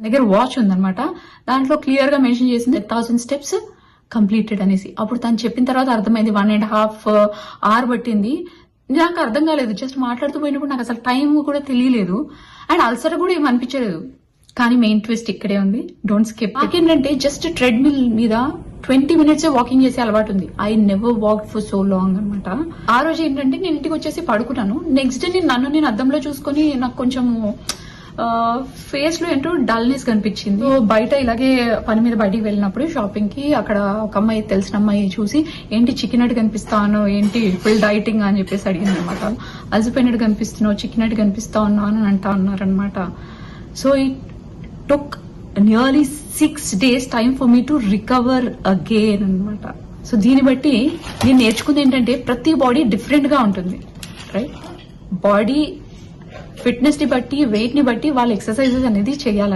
దగ్గర వాచ్ ఉందన్నమాట. దాంట్లో క్లియర్ గా మెన్షన్ చేసింది 1000 స్టెప్స్ కంప్లీటెడ్ అనేసి. అప్పుడు తను చెప్పిన తర్వాత అర్థమైంది 1.5 hour పట్టింది. నాకు అర్థం కాలేదు, జస్ట్ మాట్లాడుతూ పోయినప్పుడు నాకు అసలు టైం కూడా తెలియలేదు అండ్ అల్సర్ కూడా ఏం అనిపించలేదు. కానీ మెయిన్ ట్విస్ట్ ఇక్కడే ఉంది, డోంట్ స్కిప్. నాకేంటంటే జస్ట్ ట్రెడ్మిల్ మీద 20 minutes వాకింగ్ చేసే అలవాటు ఉంది. I never walk for so long అనమాట. ఆ రోజు ఏంటంటే నేను ఇంటికి వచ్చేసి పడుకున్నాను. నెక్స్ట్ డే నేను అద్దంలో చూసుకొని నాకు కొంచెం ఫేస్ లో ఏంటో డల్నెస్ కనిపించింది. బయట ఇలాగే పని మీద బయటికి వెళ్ళినప్పుడు షాపింగ్ కి అక్కడ ఒక అమ్మాయి, తెలిసిన అమ్మాయి చూసి ఏంటి చిక్కినట్టు కనిపిస్తాను, ఏంటి ఫుల్ డైటింగ్ అని చెప్పేసి అడిగింది అనమాట. అలసిపోయినట్టు కనిపిస్తున్నావు, చిక్కినట్టు కనిపిస్తా ఉన్నాను అని అంటా ఉన్నారనమాట. So it took nearly 6 days time for me to recover again అనమాట. సో దీన్ని బట్టి నేను నేర్చుకుంది ఏంటంటే ప్రతి బాడీ డిఫరెంట్ గా ఉంటుంది, రైట్? బాడీ ఫిట్నెస్ ని బట్టి, వెయిట్ ని బట్టి వాళ్ళు ఎక్సర్సైజెస్ అనేది చేయాలి.